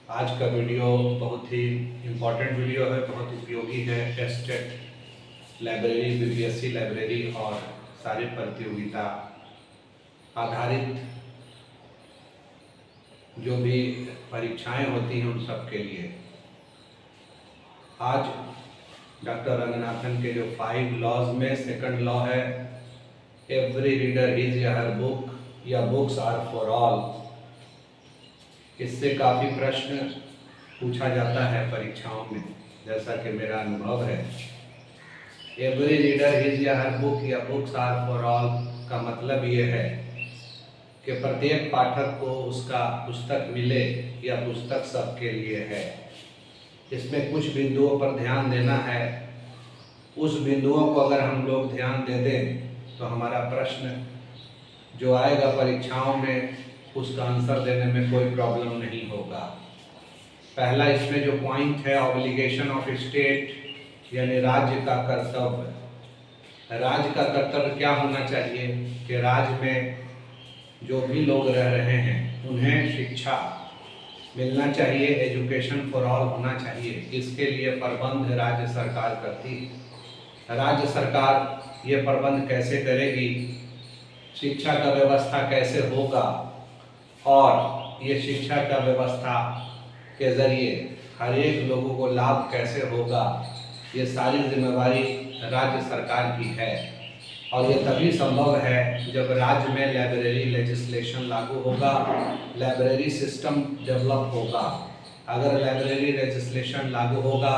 आज का वीडियो बहुत ही इम्पोर्टेंट वीडियो है, बहुत उपयोगी है। टेस्ट लाइब्रेरी, बीपीएससी लाइब्रेरी और सारी प्रतियोगिता आधारित जो भी परीक्षाएं होती हैं उन सब के लिए। आज डॉक्टर रंगनाथन के जो 5 लॉज में सेकंड लॉ है, every reader is her book या बुक्स आर फॉर ऑल। इससे काफ़ी प्रश्न पूछा जाता है परीक्षाओं में, जैसा कि मेरा अनुभव है। Every reader is her book या बुक्स आर फॉर ऑल का मतलब ये है कि प्रत्येक पाठक को उसका पुस्तक मिले या पुस्तक सबके लिए है। इसमें कुछ बिंदुओं पर ध्यान देना है। उस बिंदुओं को अगर हम लोग ध्यान दे दें तो हमारा प्रश्न जो आएगा परीक्षाओं में उसका आंसर देने में कोई प्रॉब्लम नहीं होगा। पहला इसमें जो पॉइंट है, ऑब्लिगेशन ऑफ स्टेट, यानी राज्य का कर्तव्य। राज्य का कर्तव्य क्या होना चाहिए कि राज्य में जो भी लोग रह रहे हैं उन्हें शिक्षा मिलना चाहिए, एजुकेशन फॉर ऑल होना चाहिए। इसके लिए प्रबंध राज्य सरकार करती है। राज्य सरकार ये प्रबंध कैसे करेगी, शिक्षा का व्यवस्था कैसे होगा और ये शिक्षा का व्यवस्था के ज़रिए हर एक लोगों को लाभ कैसे होगा, ये सारी जिम्मेवारी राज्य सरकार की है। और ये तभी संभव है जब राज्य में लाइब्रेरी लेजिस्लेशन लागू होगा, लाइब्रेरी सिस्टम डेवलप होगा। अगर लाइब्रेरी लेजिस्लेशन लागू होगा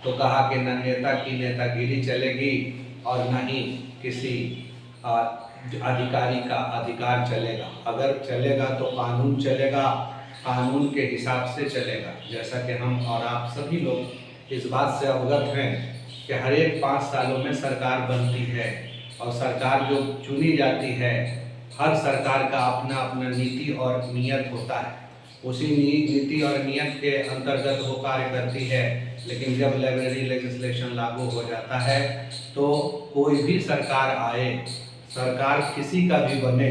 तो कहा कि न नेता की नेतागिरी चलेगी और न ही किसी अधिकारी का अधिकार चलेगा। अगर चलेगा तो कानून चलेगा, कानून के हिसाब से चलेगा। जैसा कि हम और आप सभी लोग इस बात से अवगत हैं कि हर एक 5 सालों में सरकार बनती है और सरकार जो चुनी जाती है, हर सरकार का अपना अपना नीति और नियत होता है। उसी नीति और नियत के अंतर्गत वो कार्य करती है। लेकिन जब लाइब्रेरी लेजिस्लेशन लागू हो जाता है तो कोई भी सरकार आए, सरकार किसी का भी बने,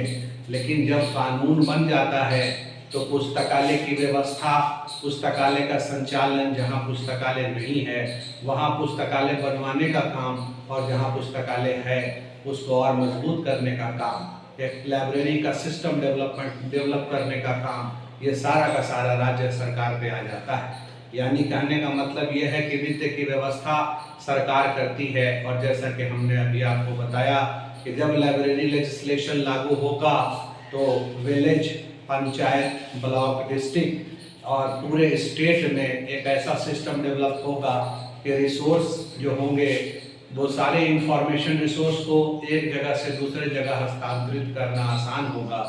लेकिन जब कानून बन जाता है तो पुस्तकालय की व्यवस्था, पुस्तकालय का संचालन, जहां पुस्तकालय नहीं है वहां पुस्तकालय बनवाने का काम और जहां पुस्तकालय है उसको और मजबूत करने का काम, एक लाइब्रेरी का सिस्टम डेवलप करने का काम, ये सारा का सारा राज्य सरकार पे आ जाता है। यानी कहने का मतलब ये है कि वित्त की व्यवस्था सरकार करती है। और जैसा कि हमने अभी आपको बताया कि जब लाइब्रेरी लेजिस्लेशन लागू होगा तो विलेज, पंचायत, ब्लॉक, डिस्ट्रिक्ट और पूरे स्टेट में एक ऐसा सिस्टम डेवलप होगा कि रिसोर्स जो होंगे वो सारे इंफॉर्मेशन रिसोर्स को एक जगह से दूसरे जगह हस्तांतरित करना आसान होगा।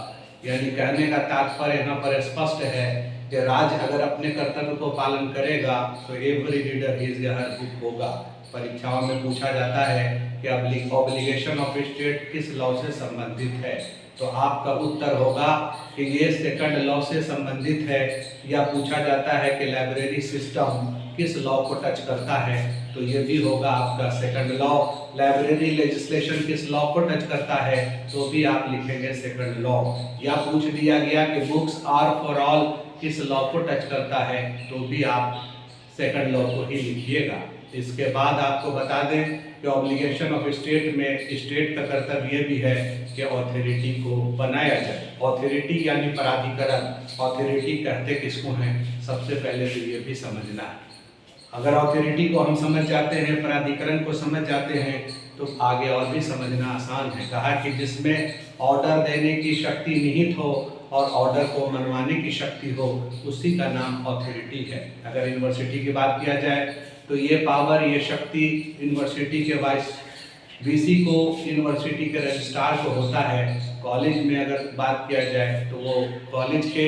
यानी कहने का तात्पर्य यहाँ पर स्पष्ट है कि राज्य अगर अपने कर्तव्य को पालन करेगा तो every reader is her book होगा। परीक्षाओं में पूछा जाता है कि ऑब्लिगेशन ऑफ स्टेट किस लॉ से संबंधित है, तो आपका उत्तर होगा कि ये सेकंड लॉ से संबंधित है। या पूछा जाता है कि लाइब्रेरी सिस्टम किस लॉ को टच करता है, तो ये भी होगा आपका सेकंड लॉ। लाइब्रेरी लेजिस्लेशन किस लॉ को टच करता है, तो भी आप लिखेंगे सेकंड लॉ। या पूछ दिया गया कि बुक्स आर फॉर ऑल किस लॉ को टच करता है, तो भी आप सेकंड लॉ को ही लिखिएगा। इसके बाद आपको बता दें कि ऑब्लिगेशन ऑफ स्टेट में स्टेट का कर्तव्य ये भी है कि अथॉरिटी को बनाया जाए। अथॉरिटी यानी प्राधिकरण। अथॉरिटी कहते किसको हैं, सबसे पहले तो ये भी समझना है। अगर अथॉरिटी को हम समझ जाते हैं, प्राधिकरण को समझ जाते हैं, तो आगे और भी समझना आसान है। कहा कि जिसमें ऑर्डर देने की शक्ति निहित हो और ऑर्डर को मनवाने की शक्ति हो, उसी का नाम अथॉरिटी है। अगर यूनिवर्सिटी की बात किया जाए तो ये पावर, ये शक्ति यूनिवर्सिटी के वाइस वीसी को, यूनिवर्सिटी के रजिस्ट्रार को होता है। कॉलेज में अगर बात किया जाए तो वो कॉलेज के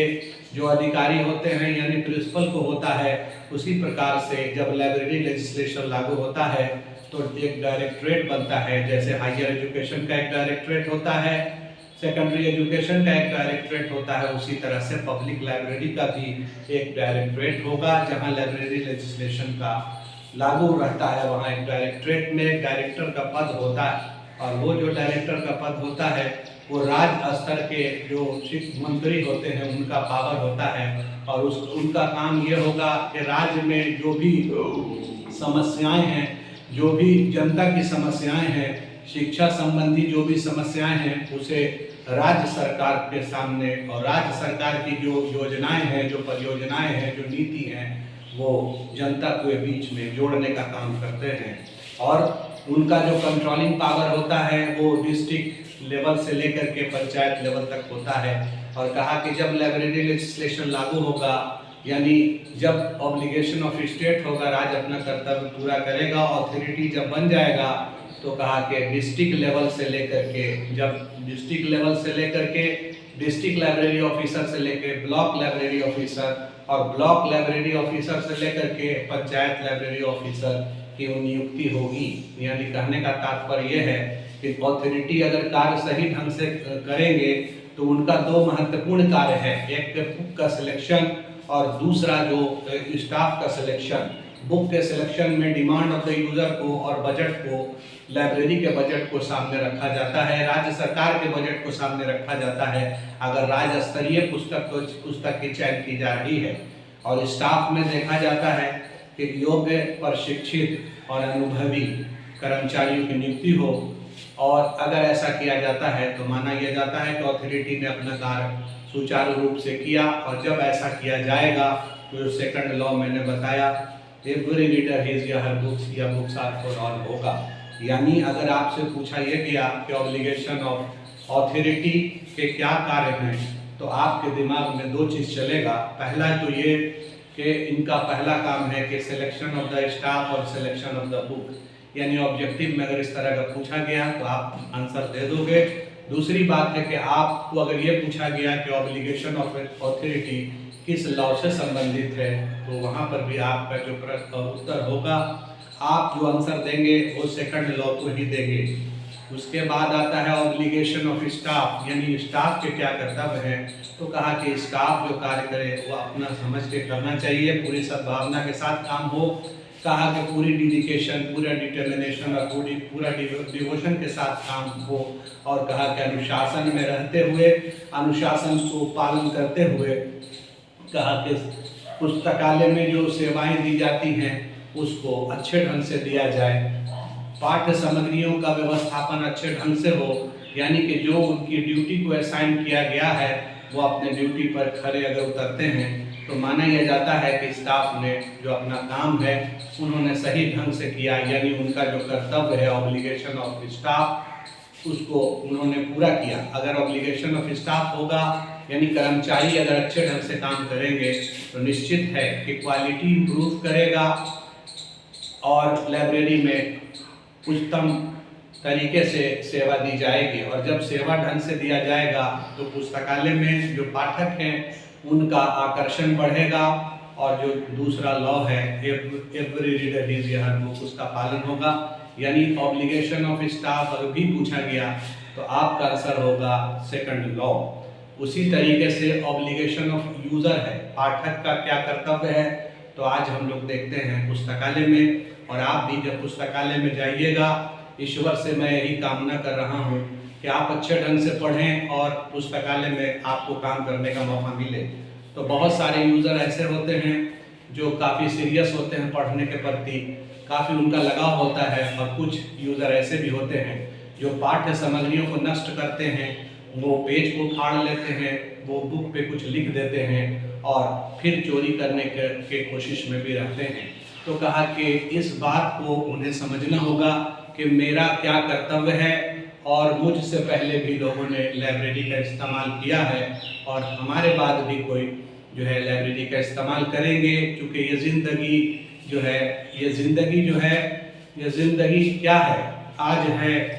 जो अधिकारी होते हैं यानी प्रिंसिपल को होता है। उसी प्रकार से जब लाइब्रेरी लेजिस्लेशन लागू होता है तो एक डायरेक्टरेट बनता है। जैसे हायर एजुकेशन का एक डायरेक्टरेट होता है, सेकेंडरी एजुकेशन का एक डायरेक्टरेट होता है, उसी तरह से पब्लिक लाइब्रेरी का भी एक डायरेक्टरेट होगा। जहां लाइब्रेरी लेजिस्लेशन का लागू रहता है वहाँ एक डायरेक्टरेट में डायरेक्टर का पद होता है। और वो जो डायरेक्टर का पद होता है वो राज्य स्तर के जो मंत्री होते हैं उनका पावर होता है, और उनका काम ये होगा कि राज्य में जो भी समस्याएं हैं, जो भी जनता की समस्याएं हैं, शिक्षा संबंधी जो भी समस्याएं हैं, उसे राज्य सरकार के सामने और राज्य सरकार की जो योजनाएं हैं, जो परियोजनाएं हैं, जो नीति हैं, वो जनता के बीच में जोड़ने का काम करते हैं। और उनका जो कंट्रोलिंग पावर होता है वो डिस्ट्रिक्ट लेवल से लेकर के पंचायत लेवल तक होता है। और कहा कि जब लाइब्रेरी लेजिस्लेशन लागू होगा, यानी जब ऑब्लिगेशन ऑफ स्टेट होगा, राज्य अपना कर्तव्य पूरा करेगा, ऑथोरिटी जब बन जाएगा, तो कहा कि डिस्ट्रिक्ट लेवल से लेकर के, जब डिस्ट्रिक्ट लेवल से लेकर के डिस्ट्रिक्ट लाइब्रेरी ऑफिसर से लेकर ब्लॉक लाइब्रेरी ऑफिसर, और ब्लॉक लाइब्रेरी ऑफिसर से लेकर के पंचायत लाइब्रेरी ऑफिसर की नियुक्ति होगी। यानी कहने का तात्पर्य यह है कि अथॉरिटी अगर कार्य सही ढंग से करेंगे तो उनका दो महत्वपूर्ण कार्य है, एक बुक का सिलेक्शन और दूसरा जो स्टाफ का सिलेक्शन। बुक के सिलेक्शन में डिमांड ऑफ द यूजर को और बजट को, लाइब्रेरी के बजट को सामने रखा जाता है, राज्य सरकार के बजट को सामने रखा जाता है अगर राज्य स्तरीय पुस्तक की चयन की जा रही है। और स्टाफ में देखा जाता है कि योग्य, प्रशिक्षित और अनुभवी कर्मचारियों की नियुक्ति हो, और अगर ऐसा किया जाता है तो माना यह जाता है कि अथॉरिटी ने अपना कार्य सुचारू रूप से किया। और जब ऐसा किया जाएगा तो सेकंड लॉ मैंने बताया, एवरी रीडर हिज या हर बुक्स या बुक्स आर फॉर ऑल होगा। यानी अगर आपसे पूछा यह गया कि ऑब्लिगेशन ऑफ अथॉरिटी के क्या कार्य हैं, तो आपके दिमाग में दो चीज़ चलेगा। पहला तो ये कि इनका पहला काम है कि सिलेक्शन ऑफ द स्टाफ और सिलेक्शन ऑफ द बुक। यानी ऑब्जेक्टिव में अगर इस तरह का पूछा गया तो आप आंसर दे दोगे। दूसरी बात है कि आपको अगर ये पूछा गया कि ऑब्लिगेशन ऑफ अथॉरिटी किस लॉ से संबंधित है, तो वहाँ पर भी आपका जो उत्तर होगा, आप जो आंसर देंगे वो सेकंड लॉ को ही देंगे। उसके बाद आता है ऑब्लिगेशन ऑफ स्टाफ, यानी स्टाफ के क्या कर्तव्य हैं। तो कहा कि स्टाफ जो कार्य करे वो अपना समझ के करना चाहिए, पूरी सद्भावना के साथ काम हो। कहा कि पूरी डेडिकेशन, पूरा डिटर्मिनेशन और पूरा डिवोशन के साथ काम हो। और कहा कि अनुशासन में रहते हुए, अनुशासन को पालन करते हुए, कहा कि पुस्तकालय में जो सेवाएं दी जाती हैं उसको अच्छे ढंग से दिया जाए, पाठ्य सामग्रियों का व्यवस्थापन अच्छे ढंग से हो, यानी कि जो उनकी ड्यूटी को असाइन किया गया है वो अपने ड्यूटी पर खरे अगर उतरते हैं तो माना यह जाता है कि स्टाफ ने जो अपना काम है उन्होंने सही ढंग से किया, यानी उनका जो कर्तव्य है ऑब्लिगेशन ऑफ स्टाफ उसको उन्होंने पूरा किया। अगर ऑब्लिगेशन ऑफ स्टाफ होगा, यानी कर्मचारी अगर अच्छे ढंग से काम करेंगे तो निश्चित है कि क्वालिटी इंप्रूव करेगा और लाइब्रेरी में उच्चतम तरीके से सेवा दी जाएगी। और जब सेवा ढंग से दिया जाएगा तो पुस्तकालय में जो पाठक हैं उनका आकर्षण बढ़ेगा, और जो दूसरा लॉ है एवरी रीडर हिज या हर बुक, उसका पालन होगा। यानी ऑब्लिगेशन ऑफ स्टाफ अगर भी पूछा गया तो आपका आंसर होगा सेकंड लॉ। उसी तरीके से ऑब्लिगेशन ऑफ यूजर है, पाठक का क्या कर्तव्य है। तो आज हम लोग देखते हैं पुस्तकालय में, और आप भी जब पुस्तकालय में जाइएगा, ईश्वर से मैं यही कामना कर रहा हूँ कि आप अच्छे ढंग से पढ़ें और पुस्तकालय में आपको काम करने का मौका मिले। तो बहुत सारे यूज़र ऐसे होते हैं जो काफ़ी सीरियस होते हैं पढ़ने के प्रति, काफ़ी उनका लगाव होता है, और कुछ यूज़र ऐसे भी होते हैं जो पाठ्य सामग्रियों को नष्ट करते हैं, वो पेज को फाड़ लेते हैं, वो बुक पे कुछ लिख देते हैं और फिर चोरी करने के कोशिश में भी रहते हैं। तो कहा कि इस बात को उन्हें समझना होगा कि मेरा क्या कर्तव्य है, और मुझसे पहले भी लोगों ने लाइब्रेरी का इस्तेमाल किया है और हमारे बाद भी कोई जो है लाइब्रेरी का इस्तेमाल करेंगे, क्योंकि ये ज़िंदगी जो है, ये ज़िंदगी क्या है, आज है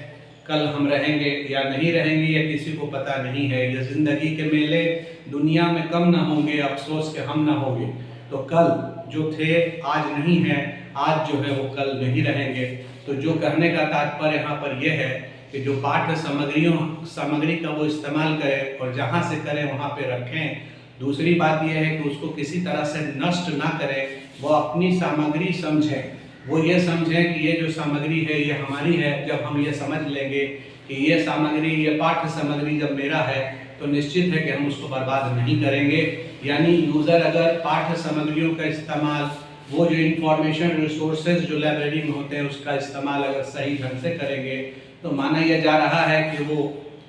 कल हम रहेंगे या नहीं रहेंगे ये किसी को पता नहीं है। ये ज़िंदगी के मेले दुनिया में कम ना होंगे, अफसोस के हम ना होंगे। तो कल जो थे आज नहीं है, आज जो है वो कल नहीं रहेंगे। तो जो कहने का तात्पर्य यहाँ पर यह है कि जो पाठ्य सामग्री का वो इस्तेमाल करें और जहाँ से करें वहाँ पे रखें। दूसरी बात यह है कि उसको किसी तरह से नष्ट ना करें, वो अपनी सामग्री समझें, वो ये समझें कि ये जो सामग्री है ये हमारी है। जब हम ये समझ लेंगे कि ये सामग्री, ये पाठ्य सामग्री जब मेरा है तो निश्चित है कि हम उसको बर्बाद नहीं करेंगे। यानी यूज़र अगर पाठ्य सामग्रियों का इस्तेमाल, वो जो इंफॉर्मेशन रिसोर्सेज जो लाइब्रेरी में होते हैं उसका इस्तेमाल अगर सही ढंग से करेंगे तो माना यह जा रहा है कि वो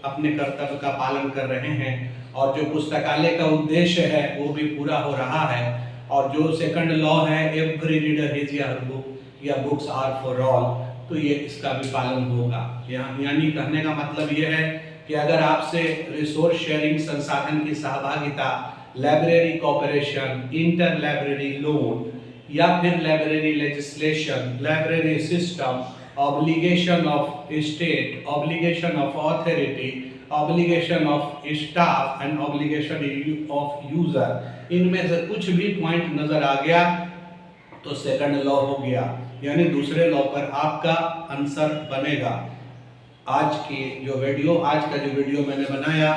अपने कर्तव्य का पालन कर रहे हैं और जो पुस्तकालय का उद्देश्य है वो भी पूरा हो रहा है। और जो सेकंड लॉ है, एवरी रीडर हिज या हर बुक या बुक्स आर फॉर ऑल, तो ये इसका भी पालन होगा। यानी कहने का मतलब ये है कि अगर आपसे रिसोर्स शेयरिंग, संसाधन की सहभागिता, library cooperation, inter library loan या फिर library legislation, library system, obligation of state, obligation of authority, obligation of staff and obligation of user, इनमें से कुछ भी पॉइंट नजर आ गया तो सेकंड लॉ हो गया, यानी दूसरे लॉ पर आपका आंसर बनेगा। आज का जो वीडियो मैंने बनाया,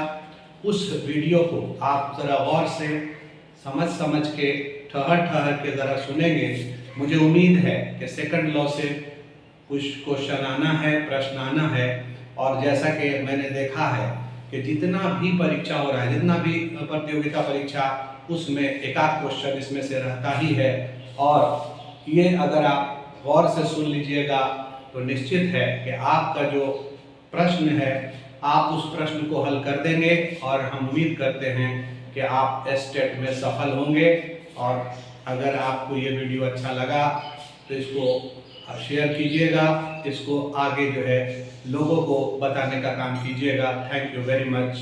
उस वीडियो को आप ज़रा गौर से समझ के ठहर के ज़रा सुनेंगे। मुझे उम्मीद है कि सेकंड लॉ से कुछ क्वेश्चन आना है, प्रश्न आना है। और जैसा कि मैंने देखा है कि जितना भी परीक्षा हो रहा है, जितना भी प्रतियोगिता परीक्षा, उसमें एक आध क्वेश्चन इसमें से रहता ही है। और ये अगर आप गौर से सुन लीजिएगा तो निश्चित है कि आपका जो प्रश्न है आप उस प्रश्न को हल कर देंगे और हम उम्मीद करते हैं कि आप एस्टेट में सफल होंगे। और अगर आपको ये वीडियो अच्छा लगा तो इसको शेयर कीजिएगा, इसको आगे जो है लोगों को बताने का काम कीजिएगा। Thank you very much.